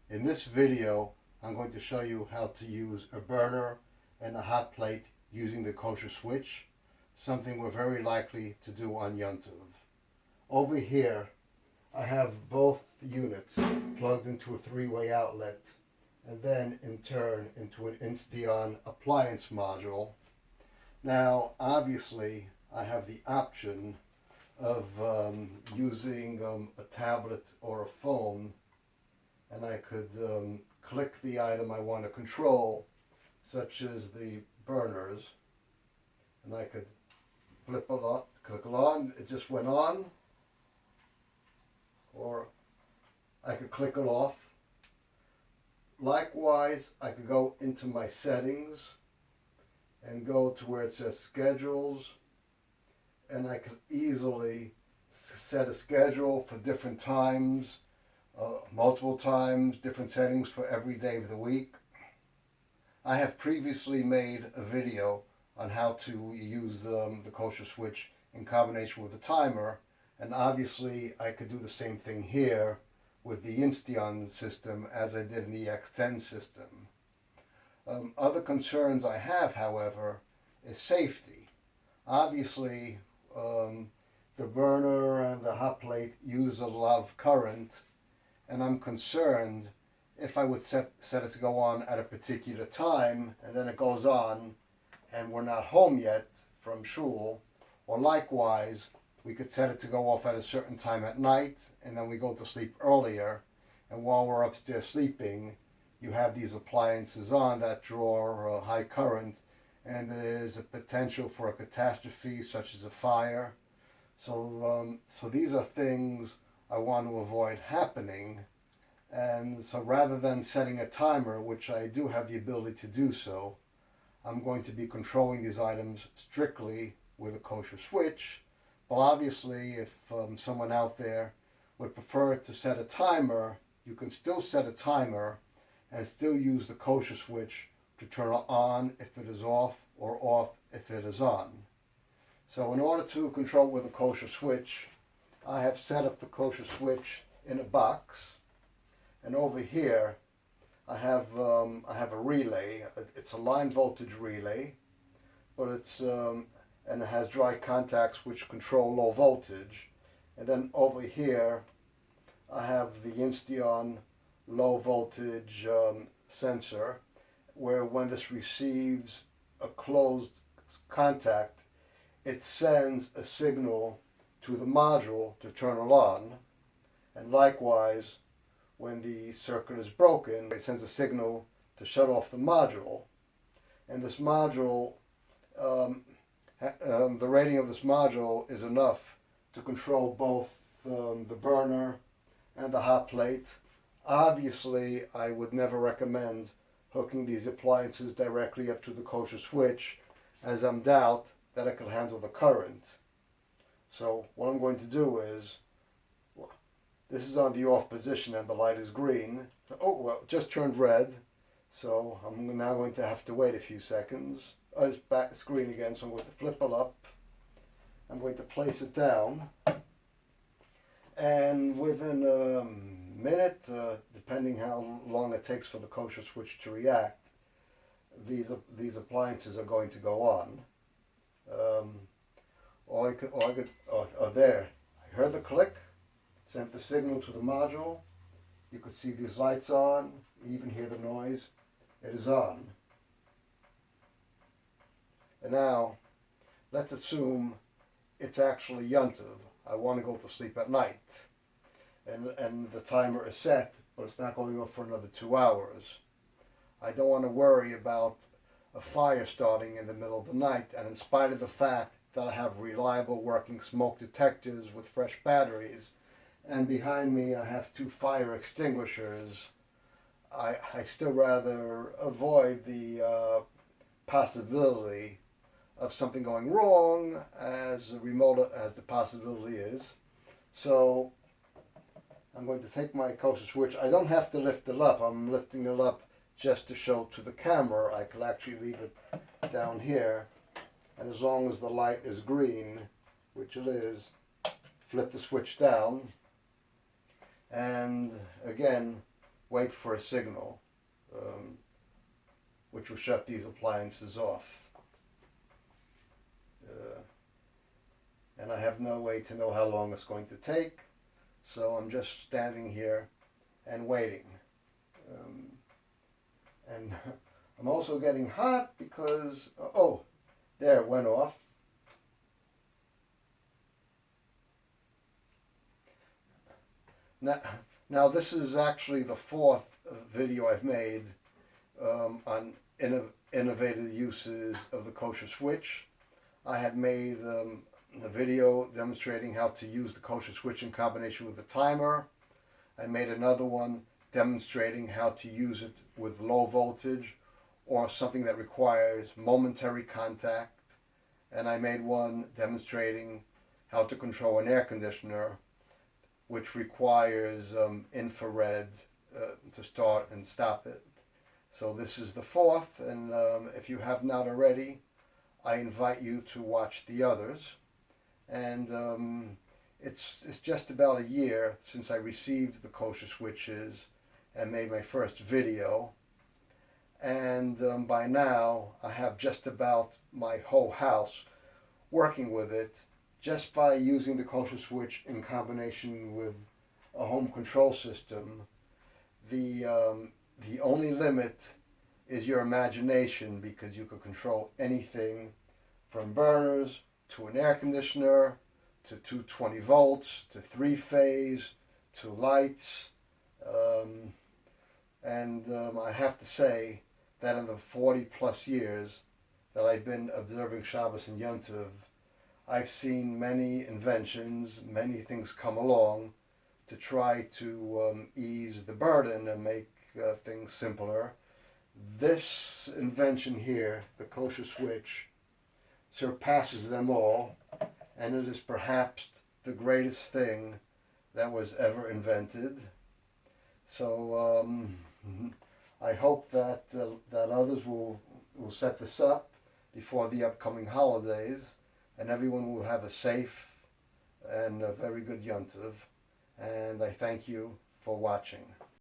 In this video, I'm going to show you how to use a burner and a hot plate using the kosher switch, something we're very likely to do on Yom Tov. Over here, I have both units plugged into a three-way outlet and then in turn into an Insteon appliance module. Now, obviously, I have the option of using a tablet or a phone, and I could click the item I want to control, such as the burners, and I could flip it on, click it on, it just went on, or I could click it off. Likewise, I could go into my settings and go to where it says schedules, and I could easily set a schedule for different times, multiple times, different settings for every day of the week. I have previously made a video on how to use the kosher switch in combination with a timer, and obviously I could do the same thing here with the Insteon system as I did in the X10 system. Other concerns I have, however, is safety. Obviously, the burner and the hot plate use a lot of current, and I'm concerned if I would set it to go on at a particular time and then it goes on and we're not home yet from shul, or likewise we could set it to go off at a certain time at night and then we go to sleep earlier, and while we're upstairs sleeping you have these appliances on that draw high current, and there's a potential for a catastrophe such as a fire. So these are things I want to avoid happening, and so rather than setting a timer, which I do have the ability to do so, I'm going to be controlling these items strictly with a kosher switch. But obviously, if someone out there would prefer to set a timer, you can still set a timer and still use the kosher switch to turn it on if it is off, or off if it is on. So in order to control with a kosher switch, I have set up the kosher switch in a box, and over here I have a relay. It's a line voltage relay, but it's and it has dry contacts which control low voltage. And then over here I have the Insteon low voltage sensor, where when this receives a closed contact, it sends a signal to the module to turn it on, and likewise when the circuit is broken it sends a signal to shut off the module. And this module, the rating of this module is enough to control both the burner and the hot plate. Obviously, I would never recommend hooking these appliances directly up to the kosher switch, as I'm doubt that it can handle the current. So what I'm going to do is, this is on the off position and the light is green. So, oh, well, it just turned red. So I'm now going to have to wait a few seconds. Oh, it's back to green again, so I'm going to flip it up. I'm going to place it down. And within a minute, depending how long it takes for the kosher switch to react, these appliances are going to go on. There. I heard the click, sent the signal to the module. You could see these lights on, you even hear the noise. It is on. And now, let's assume it's actually Yom Tov. I want to go to sleep at night. And the timer is set, but it's not going off for another 2 hours. I don't want to worry about a fire starting in the middle of the night, and in spite of the fact that I have reliable working smoke detectors with fresh batteries, and behind me I have 2 fire extinguishers, I still rather avoid the possibility of something going wrong, as remote as the possibility is. So I'm going to take my kosher switch. I don't have to lift it up. I'm lifting it up just to show to the camera. I could actually leave it down here, and as long as the light is green, which it is, flip the switch down, and again wait for a signal, which will shut these appliances off. And I have no way to know how long it's going to take, so I'm just standing here and waiting. And I'm also getting hot because, oh, there, it went off. Now this is actually the fourth video I've made on innovative uses of the kosher switch. I had made a video demonstrating how to use the kosher switch in combination with the timer. I made another one demonstrating how to use it with low voltage or something that requires momentary contact. And I made one demonstrating how to control an air conditioner, which requires infrared to start and stop it. So this is the fourth, and if you have not already, I invite you to watch the others. And it's just about a year since I received the kosher switches and made my first video. And by now, I have just about my whole house working with it, just by using the kosher switch in combination with a home control system. The only limit is your imagination, because you can control anything from burners to an air conditioner to 220 volts to 3-phase to lights. I have to say that in the 40 plus years that I've been observing Shabbos and Yom Tov, I've seen many inventions, many things come along to try to ease the burden and make things simpler. This invention here, the kosher switch, surpasses them all, and it is perhaps the greatest thing that was ever invented. So I hope that that others will set this up before the upcoming holidays, and everyone will have a safe and a very good Yom Tov. And I thank you for watching.